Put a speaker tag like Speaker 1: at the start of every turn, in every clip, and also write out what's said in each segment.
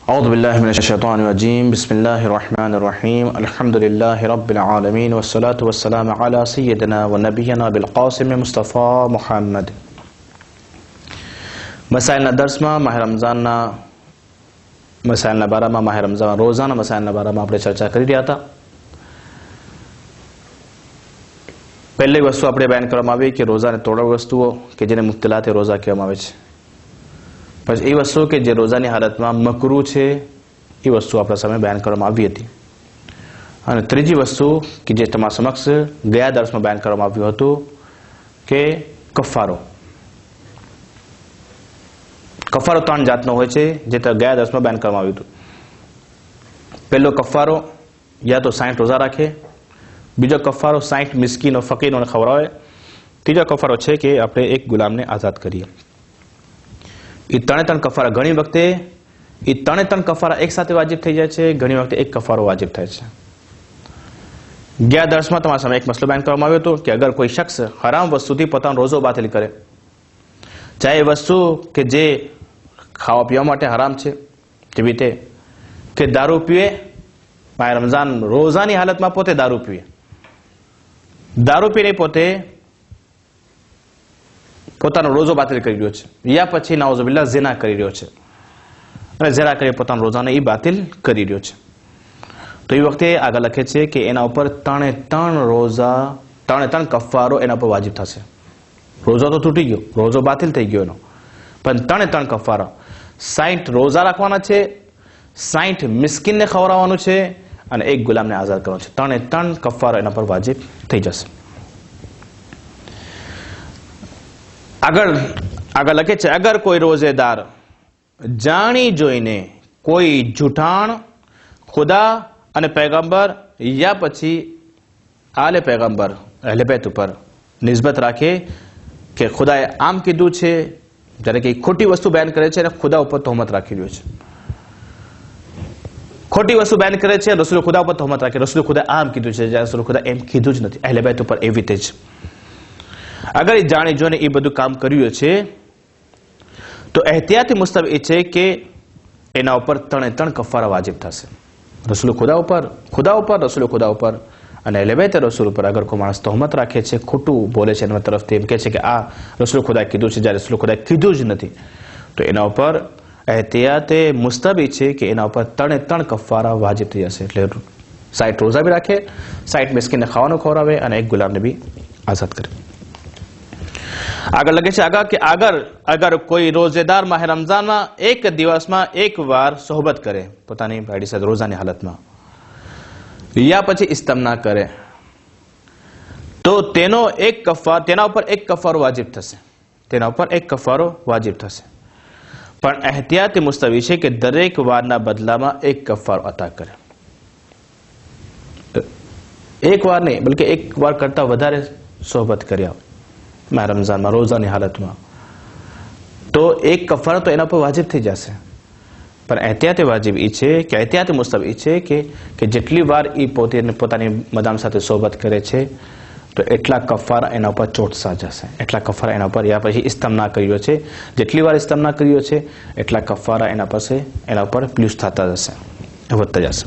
Speaker 1: औज़ु बिल्लाहि मिनश शैतानिर रजीम बिस्मिल्लाहिर रहमानिर रहीम अल्हम्दुलिल्लाहि रब्बिल आलमीन वस्सलातु वस्सलामु अला सय्यिदिना व नबियना बिल क़ासिम मुस्तफ़ा मुहम्मद। मसाइलना दर्सમાં માહ રમઝાનના મસાઇલના બારામાં માહ રમઝાન રોઝાના મસાઇલના બારામાં આપણે ચર્ચા કરી રહ્યા હતા। પહેલી વસ્તુ આપણે બયાન કરવામાં આવી કે રોઝાને તોડવા વસ્તુઓ કે જેને મુખ્તલાતે રોઝા કહેવામાં આવે છે। પછી એ વસ્તુ કે જે રોઝાની હાલતમાં મકરૂહ છે એ વસ્તુ આપણા સામે બયાન કરવામાં આવી હતી। અને ત્રીજી વસ્તુ કે જે તમારા સમક્ષ ગયા દર્શમાં બયાન કરવામાં આવ્યું હતું કે કફારો કફારો ત્રણ જાતનો હોય છે જે ગયા દર્શમાં બયાન કરવામાં આવ્યું હતું। પહેલો કફારો યા તો 60 રોઝા રાખે, બીજો કફારો 60 મિસ્કીનો ફકીરોને ખવડાવે, ત્રીજો કફારો છે કે આપણે એક ગુલામને આઝાદ કરીએ। એ ત્રણ કફારા ઘણી વખતે એ ત્રણ કફારા એક સાથે વાજિબ થઈ જાય છે, ઘણી વખતે એક કફારો વાજિબ થાય છે। ગયા દર્શમાં તમારા સામે એક મસલો બયાન કરવામાં આવ્યો હતો કે અગર કોઈ શખ્સ હરામ વસ્તુથી પોતાનો રોઝો બાતિલ કરે, ચાહે વસ્તુ કે જે ખાવા પીવા માટે હરામ છે, જેવી રીતે કે દારૂ પીવે, માહ રમઝાન રોઝાની હાલતમાં પોતે દારૂ પીવે, દારૂ પીને પોતે પોતાનો રોઝો બાતિલ કરી રહ્યો છે, યા પછી નાઉઝુબિલ્લાહ ઝિના કરી રહ્યો છે અને ઝિના કરી પોતાનો રોઝાને એ બાતિલ કરી રહ્યો છે, તો એ વખતે આગળ લખે છે કે એના ઉપર ત્રણ કફારો એના ઉપર વાજિબ થશે। રોઝો તો તૂટી ગયો, રોઝો બાતિલ થઈ ગયો એનો, પણ ત્રણ કફારા 60 રોઝા રાખવાના છે, 60 મિસ્કીનને ખવડાવવાનું છે અને એક ગુલામને આઝાદ કરવાનો છે। ત્રણ કફારો એના પર વાજિબ થઈ જશે। આગળ લખે છે અગર કોઈ રોઝેદાર જાણી જોઈને કોઈ જૂઠાણ ખુદા અને પૈગંબર યા પછી આલે પૈગંબર અહલે બેત ઉપર નિસ્બત રાખે કે ખુદાએ આમ કીધું છે, જ્યારે કે ખોટી વસ્તુ બયાન કરે છે અને ખુદા ઉપર તહોમત રાખી રહ્યો છે, ખોટી વસ્તુ બયાન કરે છે, રસૂલ ખુદા ઉપર તહોમત રાખે, રસૂલ ખુદા આમ કીધું છે, જ્યારે રસૂલ ખુદા એમ કીધું જ નથી, અહલે બેત ઉપર એવી રીતે જ અગર એ જાણી જોઈને એ બધું કામ કર્યું છે તો એહતિયાતી મુસ્તબ એ છે કે એના ઉપર ત્રણ કફારા વાજિબ થશે। રસૂલ ખુદા ઉપર રસૂલ ખુદા ઉપર અને અહલે બેત રસૂલ ઉપર અગર કોઈ માણસ તહોમત રાખે છે, ખોટું બોલે છે એના તરફથી એમ કહે છે કે આ રસૂલ ખુદા કીધું છે, જ્યારે રસૂલ ખુદા કીધું જ નથી, તો એના ઉપર એહતિયાતે મુસ્તબ એ છે કે એના ઉપર ત્રણ કફારા વાજિબ થઈ જશે। એટલે 60 રોઝા બી રાખે, 60 મિસ્કીનને ખાવાનું ખવડાવે અને એક ગુલામને બી આઝાદ કરે। આગળ લખે છે અગર કોઈ રોઝેદાર માહ રમઝાનમાં એક દિવસમાં એક વાર સોહબત કરે પોતાની ભાઈડી સાથે રોઝાની હાલતમાં, યા પછી ઇસ્તમના કરે તો તેના ઉપર એક કફારો વાજિબ થશે, તેના ઉપર એક કફારો વાજિબ થશે, પણ એહતિયાતી મુસ્તવી છે કે દરેક વારના બદલામાં એક કફારો અતા કરે। એક વાર નહીં બલકે એક વાર કરતા વધારે સોહબત કર્યા માહ રમઝાનમાં રોઝાની હાલતમાં તો એક કફારો તો એના પર વાજિબ થઈ જશે, પણ એહતિયાત વાજિબ એ છે કે એહતિયાત મુસ્તબ એ છે કે જેટલી વાર એ પોતાની મદામ સાથે સોહબત કરે છે તો એટલા કફારા એના ઉપર ચોટસા જશે, એટલા કફારા એના ઉપર, યા પછી ઇસ્તમના કર્યો છે, જેટલી વાર ઇસ્તમના કર્યો છે એટલા કફારા એના ઉપર પ્લસ થતા જશે, વધતા જશે।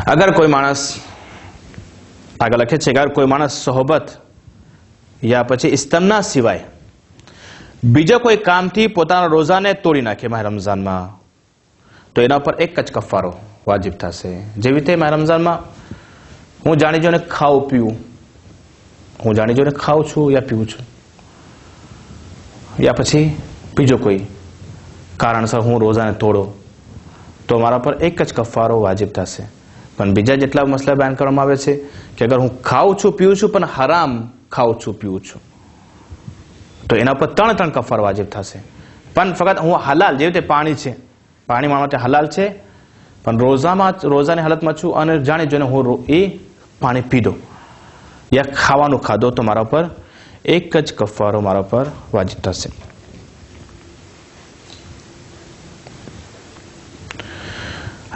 Speaker 1: અગર કોઈ માણસ આગળ લખે છે અગર કોઈ માણસ સોહબત યા પછી ઇસ્તમના સિવાય બીજા કોઈ કામથી પોતાના રોઝાને તોડી નાખે માહ રમઝાનમાં તો એના પર એક જ કફારો વાજિબ થશે। જેવી રીતે માહ રમઝાનમાં હું જાણી જોઈને ખાઉં છું યા પીવું છું, યા પછી બીજો કોઈ કારણસર હું રોઝાને તોડો તો મારા પર એક જ કફારો વાજિબ થશે। પણ બીજા જેટલા મસલા બયાન કરવામાં આવે છે કે અગર હું ખાઉં છું પીવું છું પણ હરામ ખાઉં છું પીવું છું તો એના પર ત્રણ કફાર વાજિબ થશે, પણ ફક્ત હું હલાલ જેવી રીતે પાણી છે, પાણી મારા માટે હલાલ છે, પણ રોઝાની હાલતમાં છું અને જાણી જોઈને હું એ પાણી પીધો યા ખાવાનું ખાધો તો મારા પર એક જ કફારો મારા પર વાજિબ થશે।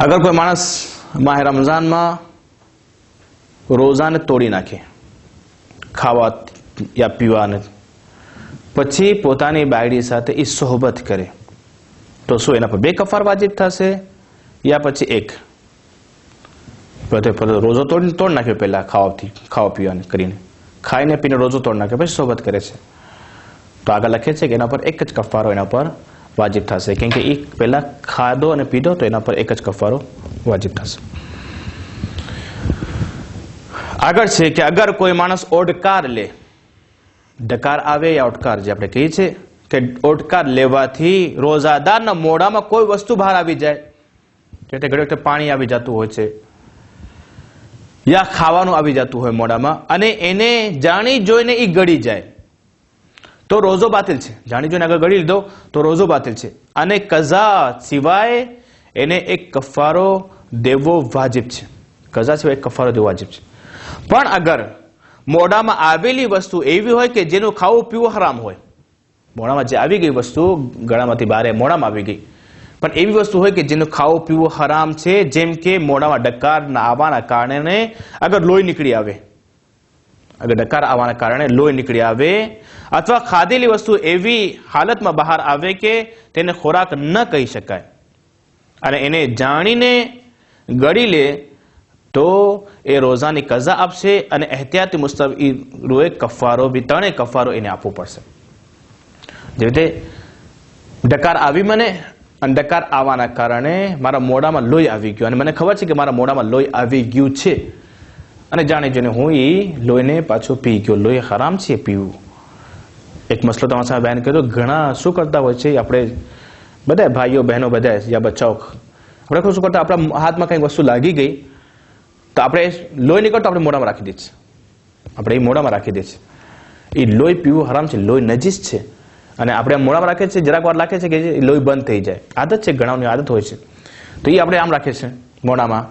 Speaker 1: અગર કોઈ માણસ માહ રમઝાનમાં રોઝાને તોડી નાખે ખાવા યા પીવાને પછી પોતાની બાયડી સાથે એ સોહબત કરે તો શું એના પર 2 કફાર વાજિબ થશે યા પછી 1? રોજો તોડ નાખ્યો પહેલા ખાવા પીવાને કરીને, ખાઈને પીને રોજો તોડ નાખ્યો, પછી સોહબત કરે છે તો આગળ લખે છે કે એના પર 1 જ કફારો એના પર વાજિબ થશે, કેમ કે એ પહેલા ખાધો અને પીધો તો એના પર 1 જ કફારો વાજિબ થશે. આગળ છે કે અગર કોઈ માણસ ઓડકાર લે, ડકાર આવે યા ઓડકાર, જે આપણે કહીએ છીએ કે ઓડકાર લેવાથી રોઝાદારના મોઢામાં કોઈ વસ્તુ બહાર આવી જાય, કે ઘણી વખતે પાણી આવી જતું હોય છે યા ખાવાનું આવી જતું હોય મોઢામાં, અને એને જાણી જોઈને એ ગળી જાય તો રોઝો બાતિલ છે. જાણી જોઈને આગળ ગળી લીધો તો રોઝો બાતિલ છે, અને કઝા સિવાય એને 1 કફારો દેવો વાજિબ છે. કઝા સિવાય 1 કફારો દેવો વાજિબ છે. પણ અગર મોઢામાં આવેલી વસ્તુ એવી હોય કે જેનું ખાવું પીવું હરામ હોય, મોઢામાં જે આવી ગઈ વસ્તુ ગળામાંથી બહાર મોઢામાં આવી ગઈ, પણ એવી વસ્તુ હોય કે જેનું ખાવું પીવું હરામ છે, જેમ કે મોઢામાં ડકાર આવવાના કારણે અગર લોહી નીકળી આવે, અગર ડકાર આવવાના કારણે લોહી નીકળી આવે, અથવા ખાધેલી વસ્તુ એવી હાલતમાં બહાર આવે કે તેને ખોરાક ન કહી શકાય અને એને જાણીને ગળી લે તો એ રોઝાની કઝા આપશે અને એહતિયાતી મુસ્તબીરોએ કફારો બી 3 કફારો એને આપવો પડશે. જે રીતે ડકાર આવી મને અને ડકાર આવવાના કારણે મારા મોઢામાં લોહી આવી ગયું અને મને ખબર છે કે મારા મોઢામાં લોહી આવી ગયું છે અને જાણે જોઈને હું એ લોહીને પાછું પી ગયો. લોહી હરામ છે પીવું. એક મસલો તમારા સામે બયાન કર્યો. ઘણા શું કરતા હોય છે, આપણે બધા ભાઈઓ બહેનો બધા યા બચ્ચાઓ આપણે શું કરતા, આપણા હાથમાં કંઈક વસ્તુ લાગી ગઈ તો આપણે લોહી નીકળતો આપણે મોઢામાં રાખી દે છે, આપણે એ મોઢામાં રાખી દે છે. એ લોહી પીવું હરામ છે, લોહી નજીસ છે અને આપણે મોઢામાં રાખે છે, જરાક વાર રાખે છે કે લોહી બંધ થઈ જાય. આદત છે, ઘણાની આદત હોય છે, તો એ આપણે આમ રાખે છે મોઢામાં,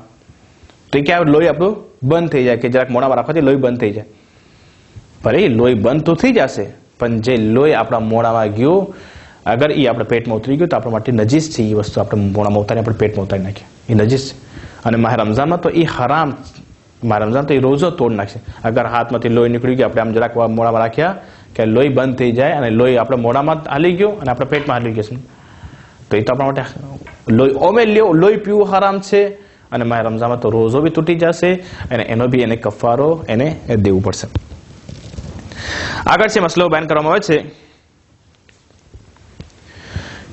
Speaker 1: તો એ ક્યાં લોહી આપણું બંધ થઈ જાય કે જરાક મોઢામાં રાખવાથી લોહી બંધ થઈ જાય. પણ એ લોહી બંધ તો થઈ જશે, પણ જે લોહી આપણા મોઢામાં ગયું અગર એ આપણા પેટમાં ઉતરી ગયું તો આપણા માટે નજીસ છે. એ વસ્તુ આપણે મોઢામાં ઉતારી આપણે પેટમાં ઉતારી નાખીએ, એ નજીસ છે. અને માહ રમઝાનમાં તો એ હરામ, માહ રમઝાન તો એ રોજો તોડ નાખશે. અગર હાથમાંથી લોહી નીકળી ગયું, આપણે આમ જરાક મોઢામાં રાખ્યા કે લોહી બંધ થઈ જાય અને લોહી આપણા મોઢામાં હાલી ગયો અને આપણા પેટમાં હાલી ગયું તો એ તો આપણા માટે લોહી પીવું હરામ છે અને માહ રમઝાનમાં તો રોજો બી તૂટી જશે અને એનો બી એને કફારો એને દેવું પડશે. આગળ છે મસલો બયાન કરવામાં આવે છે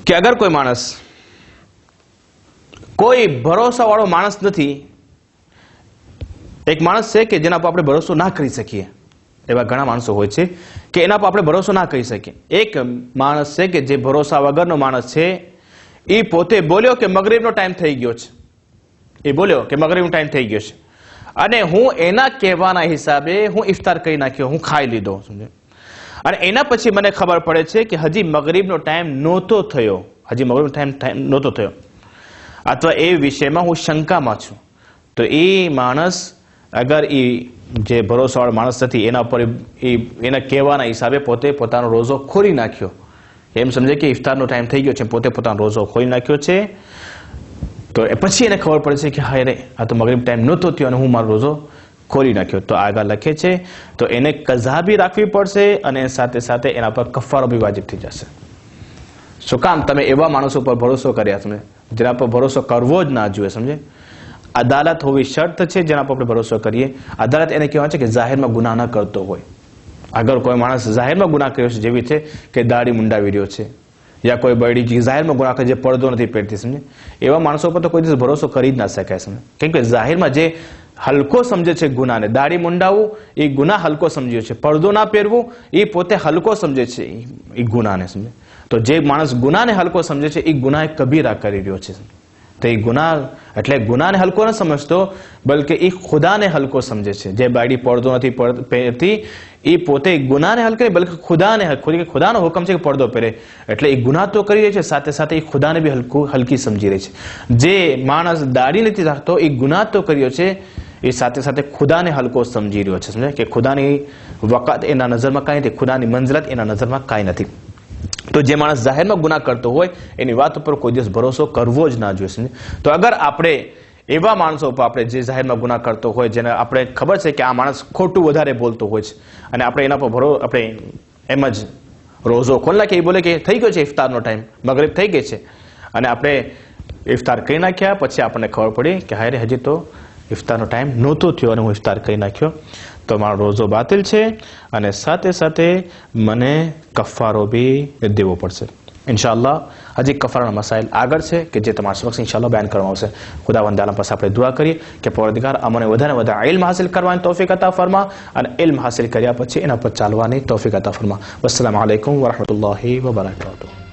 Speaker 1: કે અગર કોઈ માણસ, કોઈ ભરોસાવાળો માણસ નથી, એક માણસ છે કે જેના પર આપણે ભરોસો ના કરી શકીએ, એવા ઘણા માણસો હોય છે કે એના પર આપણે ભરોસો ના કરી શકીએ. એક માણસ છે કે જે ભરોસા વગરનો માણસ છે, એ પોતે બોલ્યો કે મગરીબનો ટાઈમ થઈ ગયો છે, એ બોલ્યો કે મગરીબનો ટાઈમ થઈ ગયો છે અને હું એના કહેવાના હિસાબે હું ઇફતાર કરી નાખ્યો, હું ખાઈ લીધો, સમજે, અને એના પછી મને ખબર પડે છે કે હજી મગરીબનો ટાઈમ નહોતો થયો, હજી મગરીબનો ટાઈમ નહોતો થયો, અથવા એ વિષયમાં હું શંકામાં છું, તો એ માણસ અગર એ જે ભરોસાવાળો માણસ નથી એના ઉપર એના કહેવાના હિસાબે પોતે પોતાનો રોજો ખોલી નાખ્યો, એમ સમજે કે ઇફતારનો ટાઈમ થઈ ગયો છે, પોતે પોતાનો રોજો ખોલી નાખ્યો છે, તો પછી એને ખબર પડે છે કે હા રે આ તો મગરીબ ટાઈમ નહોતો થયો અને હું મારો રોજો ખોલી નાખ્યો, તો આગળ લખે છે તો એને કઝા બી રાખવી પડશે અને સાથે સાથે એના પર કફારો બી વાજિબ થઈ જશે. શું કામ? તમે એવા માણસો પર ભરોસો કર્યા, સમજે, જેના પર ભરોસો કરવો જ ના જોઈએ, સમજે. અદાલત હોવી શરત છે જેના પર આપણે ભરોસો કરીએ. અદાલત એને કહેવાય છે કે જાહેરમાં ગુનાહ ન કરતો હોય. અગર કોઈ માણસ જાહેરમાં ગુનાહ કર્યો છે, જેવી છે કે દાઢી મુંડાવી રહ્યો છે યા કોઈ બૈડી જાહેરમાં ગુનાહ કરે, જે પડદો નથી પહેરતી, સમજે, એવા માણસો પર તો કોઈ દિવસ ભરોસો કરી જ ના શકાય, સમજે, કેમ કે જાહેરમાં જે હલકો સમજે છે ગુનાને, દાઢી મુંડાવવું એ ગુનાહ હલકો સમજ્યો છે, પડદો ના પહેરવું એ પોતે હલકો સમજે છે એ ગુનાને, સમજે. તો જે માણસ ગુનાને હલકો સમજે છે એ ગુનાહ કબીરા કરી રહ્યો છે. તો એ ગુનાહ એટલે ગુનાને હલકો ન સમજતો, બલકે એ ખુદાને હલકો સમજે છે. જે બાયડી પડદો નથી પહેરતી એ પોતે ગુનાને હલકો નહીં, બલકે ખુદાનો હુકમ છે કે પડદો પહેરે, એટલે એ ગુનાહ તો કરી રહી છે, સાથે સાથે એ ખુદાને બી હલકી સમજી રહી છે. જે માણસ દાઢી નથી રાખતો એ ગુનાહ તો કર્યો છે, એ સાથે સાથે ખુદાને હલકો સમજી રહ્યો છે, સમજે, કે ખુદાની વકાત એના નજરમાં કાંઈ નથી, ખુદાની મંજિલત એના નજરમાં કાંઈ નથી. તો જે માણસ જાહેરમાં ગુનાહ કરતો હોય એની વાત ઉપર કોઈ દિવસ ભરોસો કરવો જ ના જોઈએ, સમજે. તો અગર આપણે એવા માણસો ઉપર આપણે જે જાહેરમાં ગુનાહ કરતો હોય, જેને આપણે ખબર છે કે આ માણસ ખોટું વધારે બોલતો હોય છે અને આપણે એના પર આપણે એમ જ રોઝો ખોલી નાખીએ, એ બોલે કે થઈ ગયો છે ઇફતારનો ટાઈમ, મગરિબ થઈ ગઈ છે, અને આપણે ઇફતાર કરી નાખ્યા, પછી આપણને ખબર પડી કે હાય રે હજી તો ઇફતારનો ટાઈમ નહોતો થયો અને હું ઇફતાર કરી નાખ્યો, તો મારો રોઝો બાતિલ છે અને સાથે સાથે મને કફારો બી દેવો પડશે. ઇન્શાઅલ્લાહ હજી કફારાના મસાઇલ આગળ છે કે જે તમારા સમક્ષ ઇન્શાઅલ્લાહ બયાન કરવામાં આવશે. ખુદાવંદ આલમ પાસે આપણે દુઆ કરીએ કે પરવરદિગાર અમને વધારે વધારે ઇલ્મ હાસિલ કરવાની તૌફીક અતા ફરમા અને ઇલ્મ હાસિલ કર્યા પછી એના પર ચાલવાની તૌફીક અતા ફરમા. વસ્સલામુ અલૈકુમ વરહમતુલ્લાહિ વબરકાતુહુ.